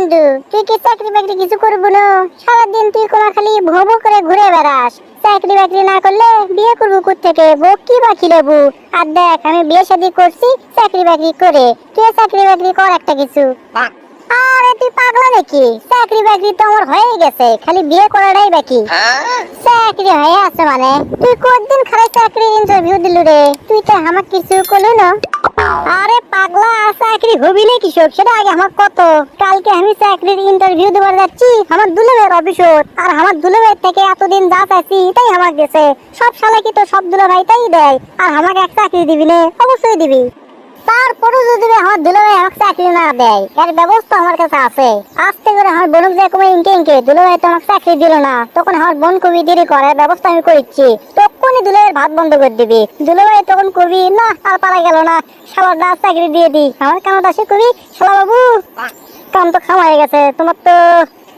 বন্ধু, তুই কি চাকরি বাকরি কিছু করবো না? সারাদিন তুই কোমা খালি ভো ভো করে ঘুরে বেড়াস। চাকরি বাকরি না করলে বিয়ে করবো কোত্থেকে? বউ কি বাকি লেবু? আর দেখ, আমি বিয়ে শাদী করছি চাকরি বাকরি করে, তুই চাকরি বাকরি কর একটা কিছু। আরে তুই পাগলা নাকি? চাকরি বাকরি তো আমার হয়ে গেছে, খালি বিয়ে করাটাই বাকি। চাকরি হয়ে আছে মানে? তুই কতদিন খালি চাকরির ইন্টারভিউ দিলু রে? তুই তো আমাকে কিছু করলু না। আরে পাগলা, চাকরি হবি না কিসব সেটা আগে আমার কত। কালকে আমি চাকরির ইন্টারভিউ দেবার যাচ্ছি আমার দুলাভাইয়ের অফিসত, আর আমার দুলাভাইয়ের থেকে এতদিন যা চাইছি তাই আমার গেছে। সব শালা কি তো সব দুলাভাই তাই দেয়, আর আমাকে এক চাকরি দিবি না? অবশ্যই দিবি। তারপরে যদি আমার দুলাভাই আমাকে চাকরি না দেয়, এর ব্যবস্থা আমার কাছে আছে। আস্তে করে আমার বোনক যে কমে ইনকে ইনকে দুলাভাই তো আমাকে চাকরি দিল না, তখন আমার বোন কবি দেরি করার ব্যবস্থা আমি করেছি। তখনই দুলাভাইয়ের ভাত বন্ধ করে দিবি। দুলাভাই তখন কবি না আর পারা গেল না, শালার দা চাকরি দিয়ে দি। আমার কামত আসে কবি, শালা বাবু কাম তো খাম হয়ে গেছে, তোমার তো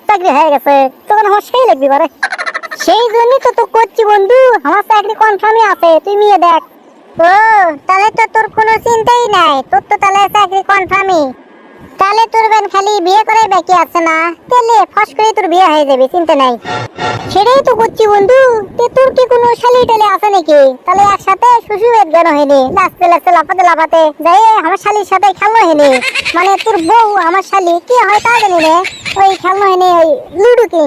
চাকরি হয়ে গেছে। তখন আমার সেই লাগবি পারে। সেই জন্যই তো করছি বন্ধু, আমার চাকরি কনফার্মই আছে, তুই নিয়ে দেখ। ও তাহলে তো তোর কোনো চিন্তাই নাই, তোর তো তাহলে চাকরি কনফার্মই। তাহলে তোর বেন খালি বিয়ে করে বাকি আছে না? তাহলে ফস করে তোর বিয়ে হয়ে যাবে, চিন্তা নাই। সেটাই তো করছি বন্ধু। তোর কি কোনো শালি টালি আছে নাকি? তাহলে একসাথে শ্বশুরের জ্ঞান হয়নি, লাস্তে লাস্তে লাফাতে লাফাতে যাই আমার শালির সাথে খেলনো হয়নি। মানে তোর বউ আমার শালি কি হয় তা জানি রে, ওই খেলনো হয়নি ওই লুডো কিং।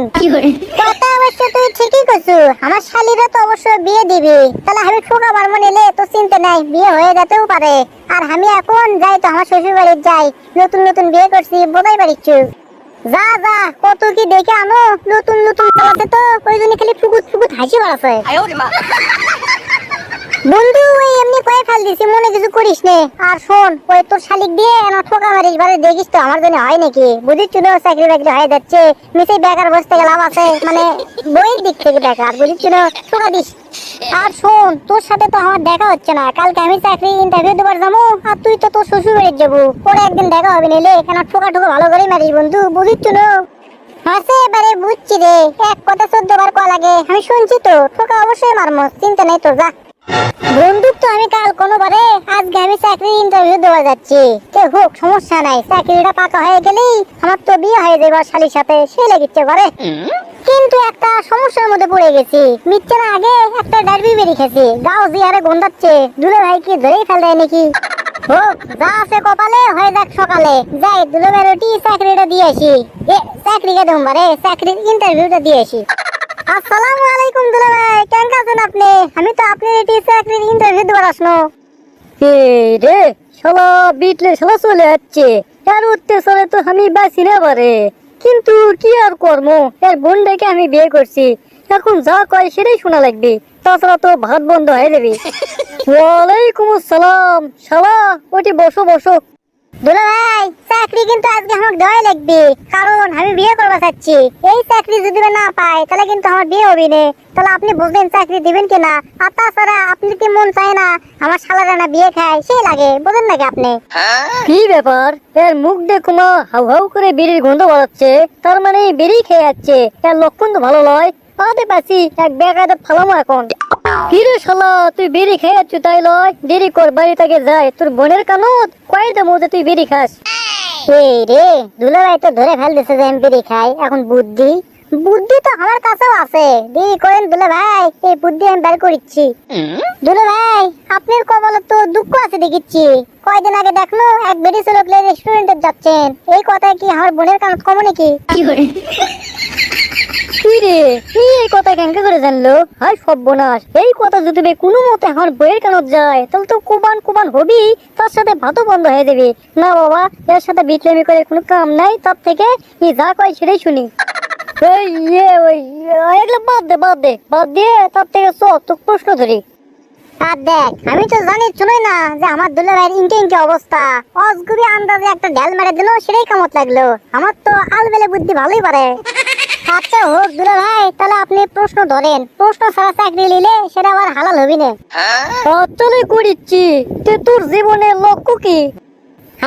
কথা অবশ্য তুই ঠিকই করছু, আমার শালিরা তো অবশ্য বিয়ে দিবি। তাহলে আমি ঠোকা মারমো নিলে তো চিন্তা নাই, বিয়ে হয়ে যেতেও পারে। আর আমি এখন যাই তো আমার শ্বশুর বাড়ির যাই, নতুন নতুন বিয়ে করছি বোধাই পারিচ্ছু। যা যা, কত কি দেখে আনো, নতুন নতুন চালাতে তো ওই জন্য খালি ফুকুত ফুকুত হাসি বাড়াছে। বন্ধু ওই এমনি কয়ে ফেল দিছি, মনে কিছু করিস নে। আর শোন, ওই তোর শালিক দিয়ে না ঠোকা মারিস বারে, দেখিস তো আমার জন্য হয় নাকি? বুঝিস না চাকরি বাকরি হয়ে যাচ্ছে, মিশে বেকার বসতে গেলাম আছে, মানে বইয়ের দিক থেকে বেকার, বুঝিস না? ঠোকা দিস। আর শোন, তোর সাথে তো আমার দেখা হচ্ছে না, কালকে আমি চাকরি ইন্টারভিউ দেবার যাবো, আর তুই তো তোর শ্বশুর বাড়ির যাবো। পরে একদিন দেখা হবে নিলে, কেন ঠোকা ঠোকা ভালো করে মারিস বন্ধু, বুঝিস না? হাসে এবারে বুঝছি রে, এক কথা 14 বার কয়া লাগে, আমি শুনছি তো। ঠোকা অবশ্যই মারমো, চিন্তা নেই তোর, যা। বন্দুক তো আমি কাল কোনোবারে, আজকে আমি চাকরির ইন্টারভিউ দেওয়া যাচ্ছি। কে হোক সমস্যা নাই, চাকরিটা পাকা হয়ে গেলেই আমার তো বিয়ে হয়ে যাবে শালির সাথে, সে লেগেছে পারে। কিন্তু একটা সমস্যার মধ্যে পড়ে গেছি। মিথ্যে না, আগে একটা ডারবি বেরিয়ে খেয়েছি, গাও জিয়ারে গন্ধাচ্ছে। দুলে ভাই কি ধরেই ফেল দেয় নাকি? হোক যা আছে কপালে, হয়ে যাক সকালে। যাই দুলে ভাই রুটি চাকরিটা দিয়ে আসি। চাকরিকে দেবো বারে, চাকরির ইন্টারভিউটা দিয়ে আসি। আসসালামু আলাইকুম দুলা ভাই, কেমন আছেন আপনি? আমি তো আপনার এটি চাকরির ইন্টারভিউ দেবার আসনো। রে শালা বিটলে শালা চলে যাচ্ছে, এর উত্তেজনায় তো আমি বাঁচি না পারে। কিন্তু কি আর কর্ম, এর বোনটাকে আমি বিয়ে করছি, এখন যা কয় সেটাই শোনা লাগবে, তাছাড়া তো ভাত বন্ধ হয়ে যাবে। ওয়ালাইকুম আসসালাম। শালা ওটি বসো বসো। দুলা ভাই চাকরি কিন্তু আজকে আমাকে দেওয়াই লাগবে, কারণ আমি বিয়ে করবা চাচ্ছি। এই চাকরি যদি না পাই তাহলে কিন্তু আমার বিয়ে হবে না। তাহলে আপনি বুঝলেন চাকরি দিবেন কিনা? আর তাছাড়া আপনি কি মন চায় না আমার শালারা না বিয়ে খায়, সেই লাগে, বুঝেন নাকি আপনি? কি ব্যাপার, এর মুখ দেখো মা হাউ হাউ করে বিড়ির গন্ধ বাড়াচ্ছে, তার মানে বিড়ি খেয়ে যাচ্ছে, এর লক্ষণ তো ভালো নয়। পাতে পাচ্ছি এক বেকায়দা ফালামো এখন। কিরে শালা তুই বিড়ি খেয়ে যাচ্ছ তাই লয়, দেরি কর বাড়ি থেকে যায়, তোর বোনের কানত কয়েকটা মধ্যে তুই বিড়ি খাস। এই রে দুলা ভাই তো ধরে ফেল দিছে যে আমি বিড়ি খাই। এখন বুদ্ধি বুদ্ধি তো আমার কাছেও আছে, দেরি করেন দুলা ভাই, এই বুদ্ধি আমি বের করিচ্ছি। দুলা ভাই আপনার কপালে তো দুঃখ আছে দেখিচ্ছি। কয়দিন আগে দেখলো এক বেডি ছেলে রেস্টুরেন্টে যাচ্ছেন, এই কথায় কি আমার বোনের কানত কমো নাকি? কি রে তুই এই কথা কেঙ্কা করে জানলো? হাই সর্বনাশ, এই কথা যদি কোনো মতে আমার বইয়ের কানত যায় তাহলে তো কুবান কুবান হবি, তার সাথে ভাতও বন্ধ হয়ে যাবে। না বাবা, এর সাথে বিটলেমি করে কোনো কাম নাই, তার থেকে যা কয় সেটাই শুনি। এগুলো বাদ দে বাদ দে, বাদ দিয়ে তার থেকে তো প্রশ্ন ধরি। আর দেখ আমি তো জানি শুনোই না যে আমার দুলা ভাইয়ের ইনকে ইনকে অবস্থা। অজগুবি আন্দাজে একটা ঢেল মেরে দিল, সেটাই কামত লাগলো। আমার তো আলবেলে বুদ্ধি ভালোই পারে। আচ্ছা হোক দুলা ভাই, তাহলে আপনি প্রশ্ন ধরেন, প্রশ্ন ছাড়া চাকরি নিলে সেটা আবার হালাল হবি না। চলে করিচ্ছি, তোর জীবনের লক্ষ্য কি?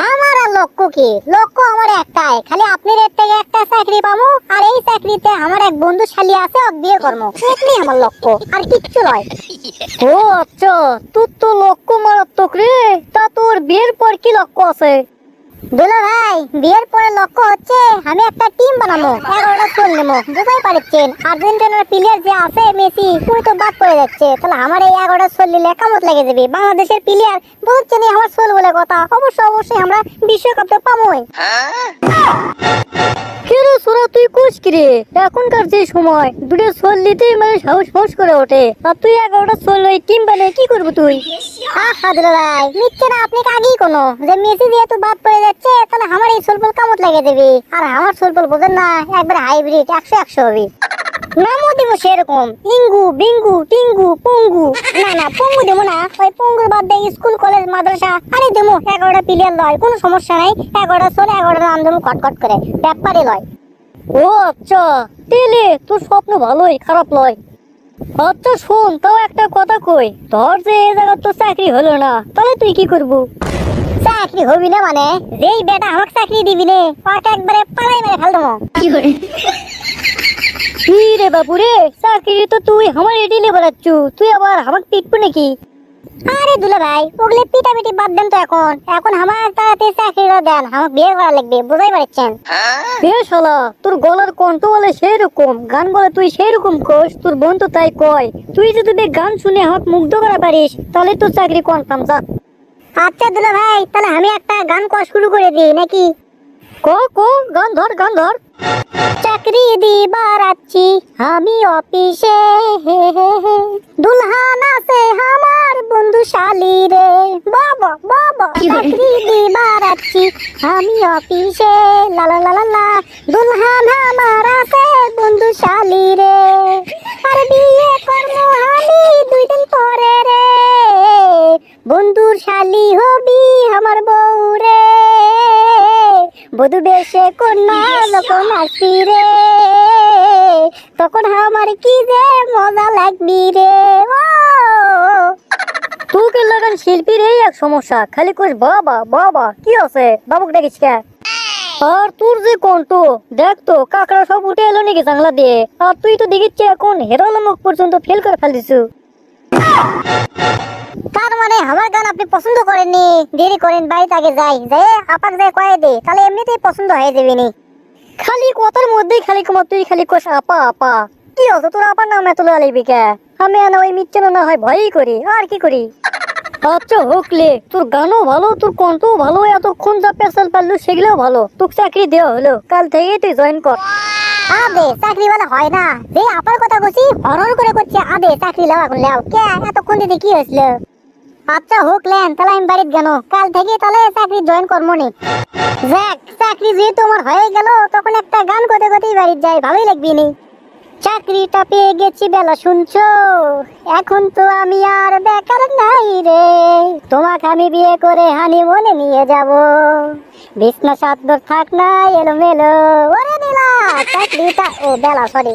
আমার আর লক্ষ্য কি? লক্ষ্য আমার একটাই, খালি আপনার এর থেকে একটা চাকরি পাবো, আর এই চাকরিতে আমার এক বন্ধু শালি আছে, ওকে বিয়ে করবো, এটাই আমার লক্ষ্য, আর কিচ্ছু নয়। ও আচ্ছা, তোর তো লক্ষ্য মারাত্মক রে। তা তোর বিয়ের পর কি লক্ষ্য আছে? দুলা ভাই, বিয়ের পরে লক্ষ্য হচ্ছে আমি একটা টিম বানাবো, 11টা সোল নেবো। বুঝতেই পারছেন আর্জেন্টিনার প্লেয়ার যে আছে মেসি, তুই তো বাদ পড়ে যাচ্ছে। তাহলে আমার এই 11টা সোল নিলে কামত লেগে যাবে। বাংলাদেশের প্লেয়ার বলছেন আমার সোল বলে কথা, অবশ্যই আমরা বিশ্বকাপ তো পাবোই। কেন সোরা তুই কোচ কিরে? এখনকার যে সময় দুটো সোল নিতেই মানে সাহস করে ওঠে, আর তুই 11টা সোল ওই টিম বানিয়ে কি করবো তুই? আহা দুলা ভাই, নিচ্ছে না আপনি আগেই কোনো যে মেসি যেহেতু বাদ পড়ে যাচ্ছে, তাহলে আমার এই সোলবল কামত লেগে দেবে। আর আমার সোলবল বোঝেন না, একবার হাইব্রিড 100 হবে। নামও দিব সেরকম, ইঙ্গু বিঙ্গু টিঙ্গু পঙ্গু। না পঙ্গু দেবো না, ওই পঙ্গুর বাদ দিয়ে স্কুল কলেজ মাদ্রাসা আরে দেবো। 11টা প্লেয়ার লয়, কোনো সমস্যা নাই। 11টা সোল 11টা নাম দেবো কট করে, ব্যাপারে লয়। ও আচ্ছা, তেলে তোর স্বপ্ন ভালোই, খারাপ লয়। আচ্ছা শোন, তাও একটা কথা কই, তোর যে এই জায়গা তো চাকরি হলো না, তাহলে তুই কি করবো? চাকরি হবি না মানে? যেই বেটা আমাকে চাকরি দিবি নে, ওকে একবারে পালাই মেরে ফেল দেবো। কি রে বাবু রে, চাকরি তো তুই আমার এডিলে বেড়াচ্ছু, তুই আবার আমাকে পিটবো নাকি? আরে দুলা ভাই, ওগুলো পিটাপিটি বাদ দেন তো। এখন আমার তাড়াতাড়ি চাকরিটা দেন, আমাকে বিয়ে করা লাগবে। বুঝাই পারছেন? বেশ হলা, তোর গলার কণ্ঠ বলে সেই রকম, গান বলে তুই সেই রকম কোস, তোর বোন তো তাই কয়। তুই যদি গান শুনে আমাকে মুগ্ধ করা পারিস, তাহলে তোর চাকরি কনফার্ম। যা। আচ্ছা দুলা ভাই, তাহলে আমি একটা গান করা শুরু করে দিই নাকি? কো গান ধর। চাকরি দিবার আছি আমি অফিসে, দুলহান আছে আমার বন্ধু শালি রে। বাবা চাকরি দিবার আছি আমি অফিসে, লা লা লা লা লা। দুলহান আমার আছে বন্ধু শালি রে, আর বিয়ে করবো আমি 2 দিন পরে রে। বন্ধুর শালি হবি আমার বউ রে, বধু বেশে কন্যা যখন আসবি রে, তখন আমার কি যে মজা লাগবি রে। তোকে লাগান শিল্পীর এই এক সমস্যা, খালি কোস বাবা। কি আছে বাবুক ডাকিস কে? আর তোর যে কণ্ঠ দেখ তো, কাকড়া সব উঠে এলো নাকি জানলা দিয়ে? আর তুই তো দেখিচ্ছি এখন হেরাল মুখ পর্যন্ত ফেল করে ফেলিস। তার মানে আমার গান আপনি পছন্দ করেননি? দেরি করেন, বাড়িতে আগে যাই, আপাক যাই কয়ে দে, তাহলে এমনিতেই পছন্দ হয়ে যাবে নি। খালি কথার মধ্যেই খালি কমা, তুই খালি কোস আপা। কি হতো তোর আপার নাম এত লালিবি কে? আমি না ওই মিথ্যে না হয় ভয়ই করি, আর কি করি। আচ্ছা হোকলে, তোর গানও ভালো, তোর কণ্ঠও ভালো, এতক্ষণ যা পেশাল পারলো সেগুলোও ভালো। তোকে চাকরি দেওয়া হলো, কাল থেকে তুই জয়েন কর। আদে চাকরি বলা হয় না, যে আপার কথা কইছি হরর করে করছে। আদে চাকরি লেওয়া এখন লেও কে, এতক্ষণ দিদি কি হয়েছিল? আচ্ছা হোক লেন, তাহলে আমি বাড়িতে গেল, কাল থেকে তাহলে চাকরি জয়েন করবো নি। যাক, চাকরি যেহেতু আমার হয়ে গেল, তখন একটা গান করতে বাড়িতে যাই, ভালোই লাগবে নি। চাকরিটা পেয়ে গেছি বেলা শুনছো, এখন তো আমি আর বেকার নাই রে। তোমাকে আমি বিয়ে করে হানিমুনে নিয়ে যাব, বিছনা সাত থাক না এলোমেলো। ওরে নীলা, চাকরিটা বেলা সরি।